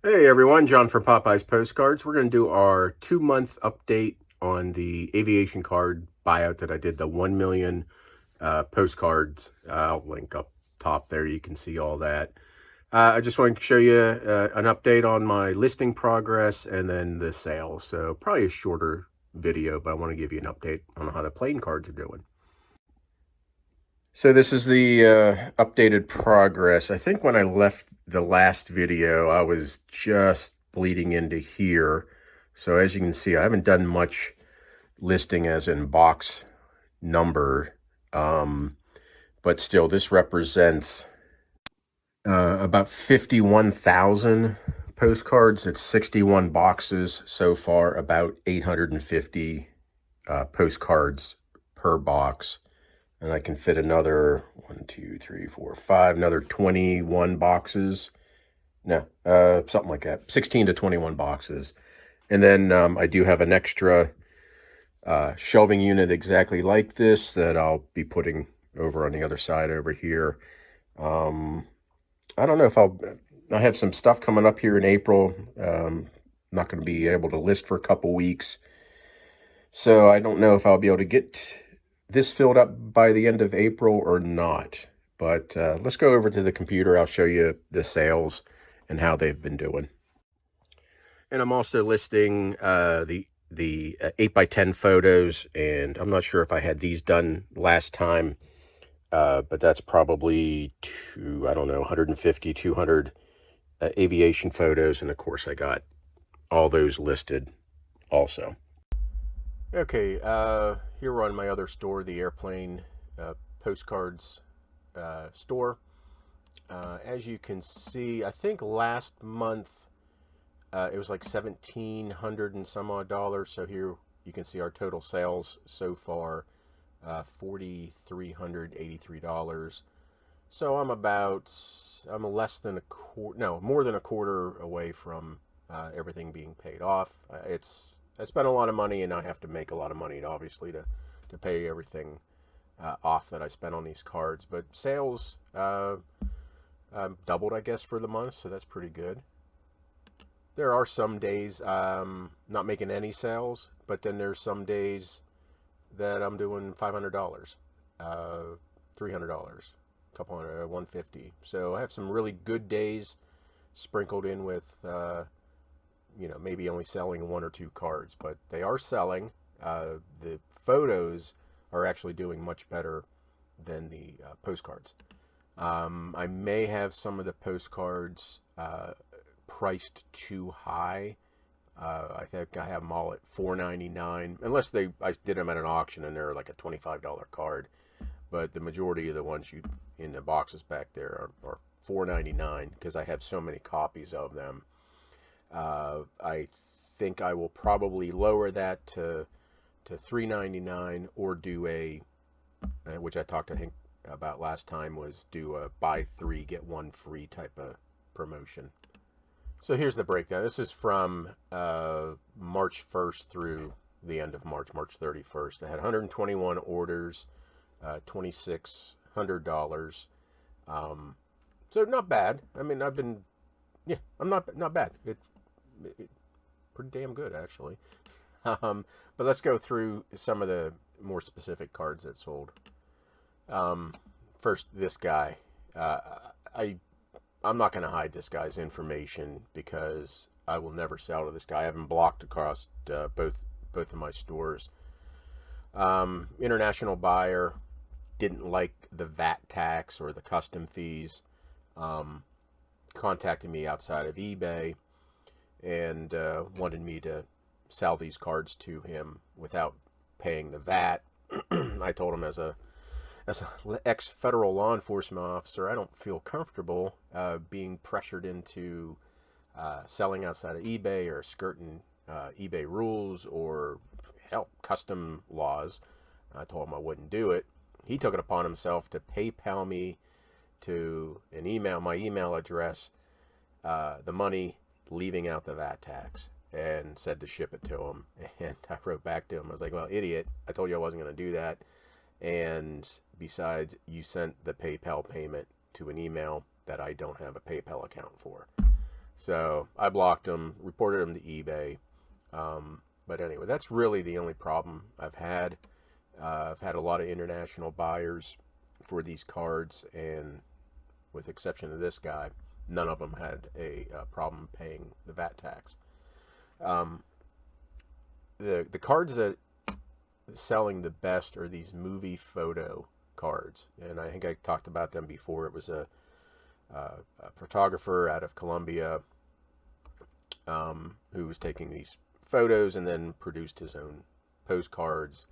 Hey everyone, John from Popeyes Postcards. We're going to do our 2-month update on the aviation card buyout that I did, the 1 million postcards. I'll link up top there. You can see all that. I just wanted to show you an update on my listing progress and then the sale. So probably a shorter video, but I want to give you an update on how the playing cards are doing. So this is the updated progress. I think when I left the last video, I was just bleeding into here. So as you can see, I haven't done much listing as in box number, but still this represents about 51,000 postcards. It's 61 boxes so far, about 850 postcards per box. And I can fit another 1, 2, 3, 4, 5, another 21 boxes. No, something like that. 16 to 21 boxes. And then I do have an extra shelving unit exactly like this that I'll be putting over on the other side over here. I don't know if I have some stuff coming up here in April. Not going to be able to list for a couple weeks. So I don't know if I'll be able to get this filled up by the end of April or not. But let's go over to the computer. I'll show you the sales and how they've been doing. And I'm also listing the 8x10 photos, and I'm not sure if I had these done last time, but that's probably I don't know, 150, 200 aviation photos, and of course I got all those listed also. Okay, here we're on my other store, the Airplane Postcards store. As you can see, I think last month it was like $1,700 and some odd dollars. So here you can see our total sales so far, $4,383. So I'm less than a quarter, no, more than a quarter away from everything being paid off. I spent a lot of money, and I have to make a lot of money, obviously, to pay everything off that I spent on these cards. But sales doubled, I guess, for the month, so that's pretty good. There are some days not making any sales, but then there's some days that I'm doing $500, $300, a couple hundred, 150. So I have some really good days sprinkled in with maybe only selling 1 or 2 cards, but they are selling. The photos are actually doing much better than the postcards. I may have some of the postcards priced too high. I think I have them all at $4.99, unless I did them at an auction and they're like a $25 card. But the majority of the ones in the boxes back there are $4.99 because I have so many copies of them. I think I will probably lower that to $3.99 or do which I talked I think about last time, was do a buy 3 get 1 free type of promotion. So here's the breakdown. This is from March 1st through the end of March 31st. I had 121 orders, $2,600. So not bad. I mean, I'm not bad. It pretty damn good, actually. But let's go through some of the more specific cards that sold. First, this guy. I'm not going to hide this guy's information because I will never sell to this guy. I have him blocked across both of my stores. International buyer, didn't like the VAT tax or the custom fees. Contacted me outside of eBay and wanted me to sell these cards to him without paying the VAT. I told him, as an ex-federal law enforcement officer, I don't feel comfortable being pressured into selling outside of eBay or skirting eBay rules or custom laws. I told him I wouldn't do it. He took it upon himself to PayPal me to my email address, the money, leaving out the VAT tax, and said to ship it to him. And I wrote back to him. I was like, well, idiot, I told you I wasn't going to do that. And besides, you sent the PayPal payment to an email that I don't have a PayPal account for. So I blocked them, reported them to eBay. But anyway, that's really the only problem I've had. I've had a lot of international buyers for these cards, and with the exception of this guy, none of them had a problem paying the VAT tax. Um, the cards that are selling the best are these movie photo cards, and I think I talked about them before. It was a photographer out of Colombia who was taking these photos and then produced his own postcards.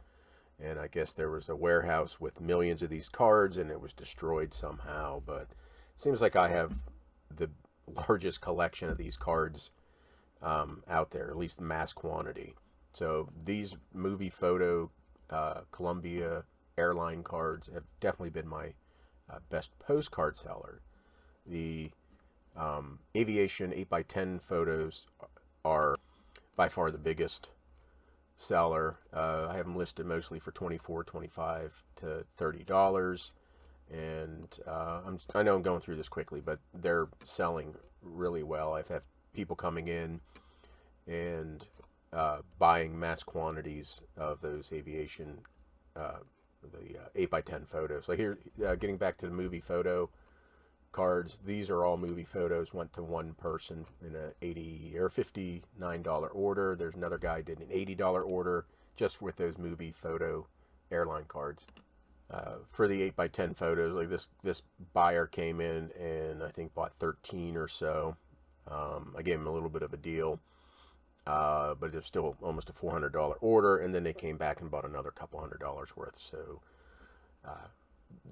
And I guess there was a warehouse with millions of these cards, and it was destroyed somehow. But it seems like I have the largest collection of these cards out there, at least mass quantity. So these movie photo Columbia airline cards have definitely been my best postcard seller. The aviation 8x10 photos are by far the biggest seller. I have them listed mostly for $24, $25 to $30. And I know I'm going through this quickly, but they're selling really well. I've had people coming in and buying mass quantities of those aviation, the 8x10 photos. Like here, getting back to the movie photo cards, these are all movie photos, went to one person in a $80 or $59 order. There's another guy did an $80 order just with those movie photo airline cards. For the 8x10 photos, like this buyer came in and I think bought 13 or so. I gave him a little bit of a deal, but it was still almost a $400 order, and then they came back and bought another couple $100 worth. So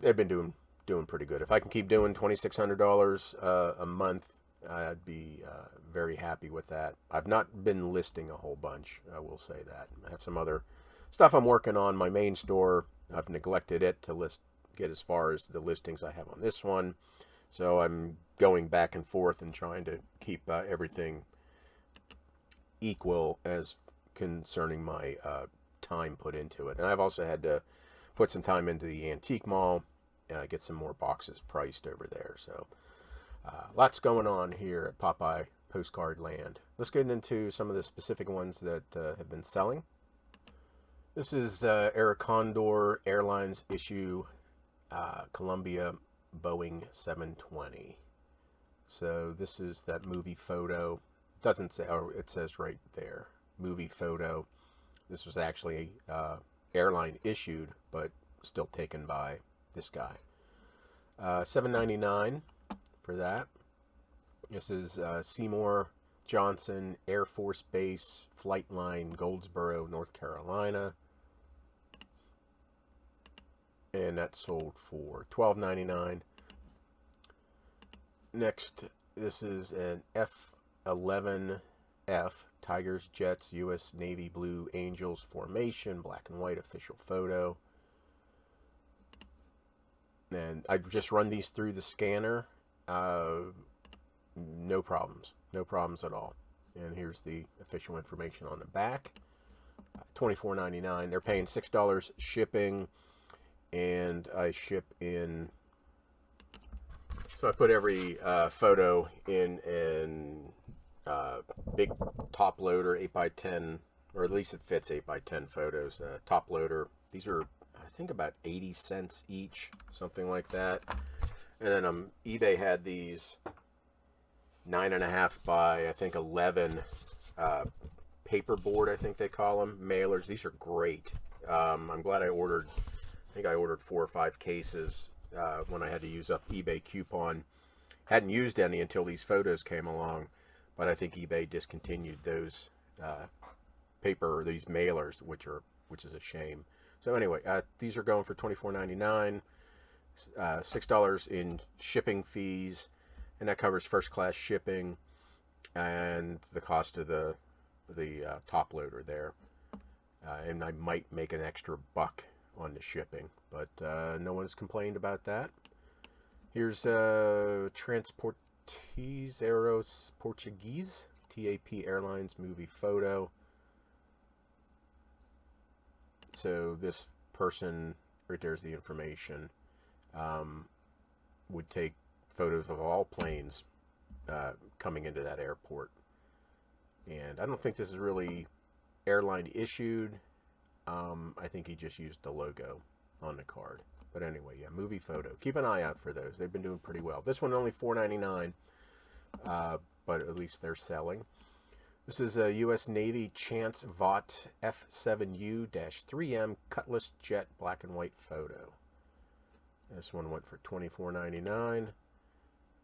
they've been doing pretty good. If I can keep doing $2,600 a month, I'd be very happy with that. I've not been listing a whole bunch, I will say that. I have some other stuff I'm working on. My main store, I've neglected it to get as far as the listings I have on this one. So I'm going back and forth and trying to keep everything equal as concerning my time put into it. And I've also had to put some time into the antique mall, get some more boxes priced over there. So lots going on here at Popeye Postcard Land. Let's get into some of the specific ones that have been selling. This is Air Condor Airlines issue Columbia Boeing 720. So this is that movie photo. Doesn't say, or it says right there, movie photo. This was actually airline issued, but still taken by this guy. $7.99 for that. This is Seymour Johnson Air Force Base Flight Line, Goldsboro, North Carolina. And that sold for $12.99. Next, this is an F-11F Tigers, Jets, U.S. Navy Blue Angels formation, black and white official photo. And I've just run these through the scanner. No problems at all. And here's the official information on the back. $24.99. They're paying $6 shipping, and I ship in. So I put every photo in an big top loader, 8x10, or at least it fits 8x10 photos. Top loader. These are, I think, about 80 cents each, something like that. And then eBay had these 9.5 by, I think, 11 paperboard, I think they call them, mailers. These are great. I'm glad I ordered, I think I ordered 4 or 5 cases when I had to use up eBay coupon. Hadn't used any until these photos came along, but I think eBay discontinued those these mailers, which is a shame. So anyway, these are going for $24.99, $6 in shipping fees, and that covers first class shipping and the cost of the top loader there. And I might make an extra $1 on the shipping, but no one's complained about that. Here's Transportes Aeros Portuguese, TAP Airlines movie photo. So this person, right there's the information, would take photos of all planes coming into that airport. And I don't think this is really airline issued. I think he just used the logo on the card. But anyway, yeah, movie photo. Keep an eye out for those. They've been doing pretty well. This one only $4.99, but at least they're selling. This is a U.S. Navy Chance Vought F7U-3M Cutlass Jet black and white photo. This one went for $24.99.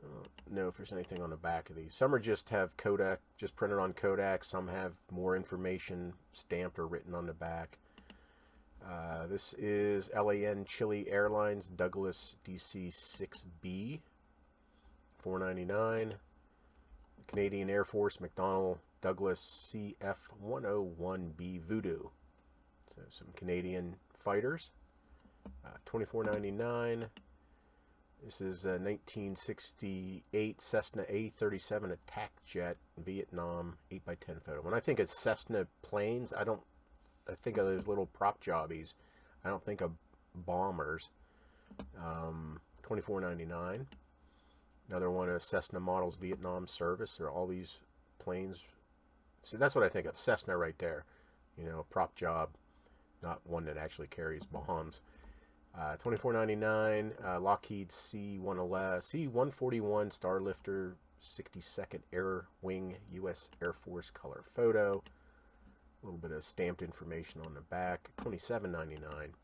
I don't know if there's anything on the back of these. Some are just have Kodak, just printed on Kodak. Some have more information stamped or written on the back. This is LAN Chile Airlines Douglas DC-6B, $4.99. Canadian Air Force McDonnell Douglas CF-101B Voodoo. So some Canadian fighters. $24.99. This is a 1968 Cessna A37 attack jet Vietnam 8x10 photo. When I think of Cessna planes, I think of those little prop jobbies. I don't think of bombers. $24.99. Another one of Cessna models Vietnam service. Or all these planes. So that's what I think of. Cessna right there. You know, a prop job, not one that actually carries bombs. $24.99. Lockheed C-141 Starlifter 62nd Air Wing U.S. Air Force color photo. A little bit of stamped information on the back. $27.99.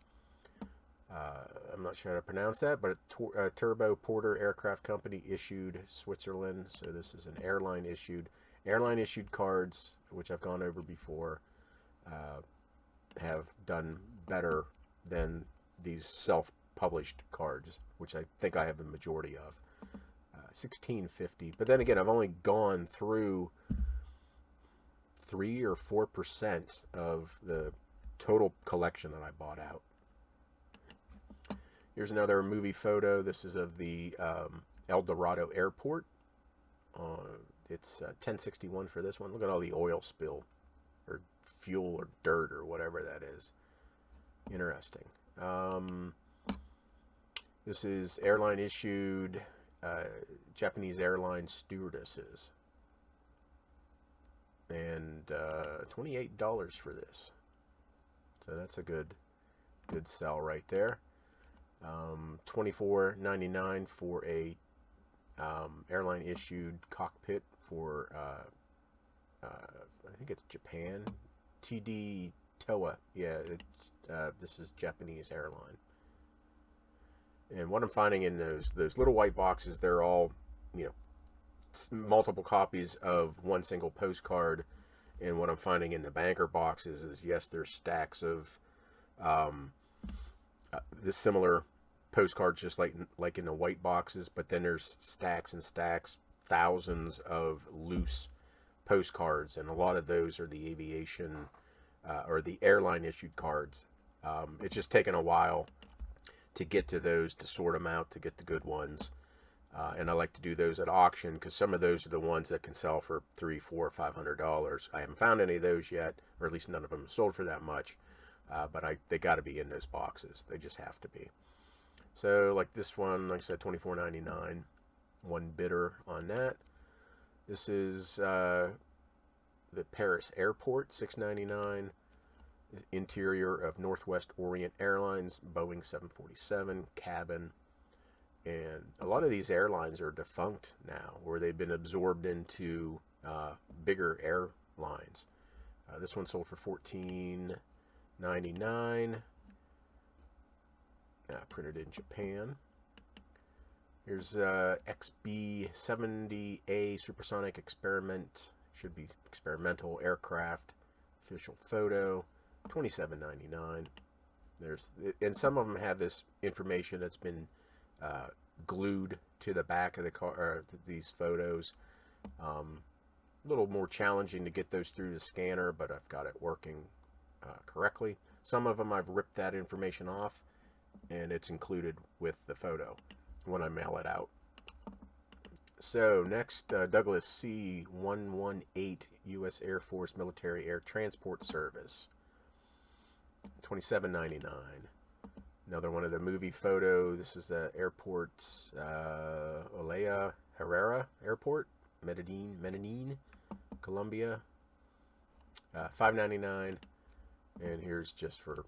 I'm not sure how to pronounce that, but a Turbo Porter Aircraft Company issued Switzerland. So this is an airline issued cards, which I've gone over before, have done better than these self-published cards, which I think I have the majority of. $16.50. But then again, I've only gone through 3 or 4% of the total collection that I bought out. Here's another movie photo. This is of the El Dorado Airport. It's $10.61 for this one. Look at all the oil spill, or fuel, or dirt, or whatever that is. Interesting. This is airline issued Japanese airline stewardesses. And $28 for this. So that's a good sell right there. $24.99 for a airline issued cockpit for I think it's Japan. TD Toa. Yeah, this is Japanese airline. And what I'm finding in those little white boxes, they're all, you know, multiple copies of one single postcard. And what I'm finding in the banker boxes is, yes, there's stacks of the similar postcards, just like in the white boxes, but then there's stacks and stacks, thousands of loose postcards, and a lot of those are the aviation or the airline issued cards. It's just taken a while to get to those, to sort them out, to get the good ones. And I like to do those at auction, because some of those are the ones that can sell for $300, $400, $500. I haven't found any of those yet, or at least none of them sold for that much. But they got to be in those boxes. They just have to be. So like this one, like I said, $24.99. One bidder on that. This is the Paris Airport, $6.99. Interior of Northwest Orient Airlines, Boeing 747 cabin. And a lot of these airlines are defunct now, or they've been absorbed into bigger airlines. This one sold for $14.99. Printed in Japan. Here's XB-70A Supersonic Experiment. Should be experimental aircraft. Official photo. $27.99. And some of them have this information that's been glued to the back of the car, or these photos. A little more challenging to get those through the scanner, but I've got it working correctly. Some of them I've ripped that information off, and it's included with the photo when I mail it out. So next, Douglas C-118 U.S. Air Force Military Air Transport Service, $27.99. Another one of the movie photo. This is the airport's Olea Herrera Airport. Medellin, Colombia. $5.99. And here's just for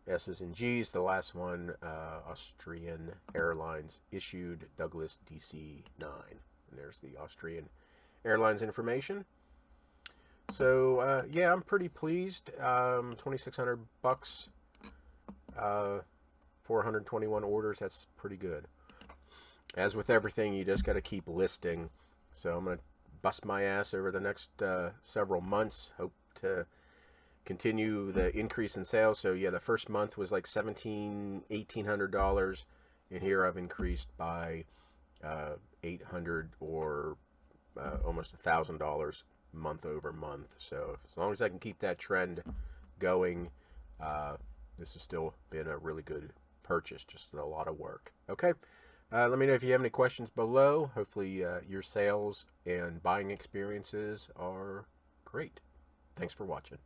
S's and G's. The last one, Austrian Airlines issued Douglas DC-9. And there's the Austrian Airlines information. So yeah, I'm pretty pleased. 2,600 bucks, 421 orders. That's pretty good. As with everything, you just got to keep listing. So I'm gonna bust my ass over the next several months. Hope to continue the increase in sales. So yeah, the first month was like $1,800, and here I've increased by 800 or almost $1,000 month over month. So as long as I can keep that trend going, this has still been a really good purchase. Just a lot of work. Okay. Let me know if you have any questions below. Hopefully your sales and buying experiences are great. Thanks for watching.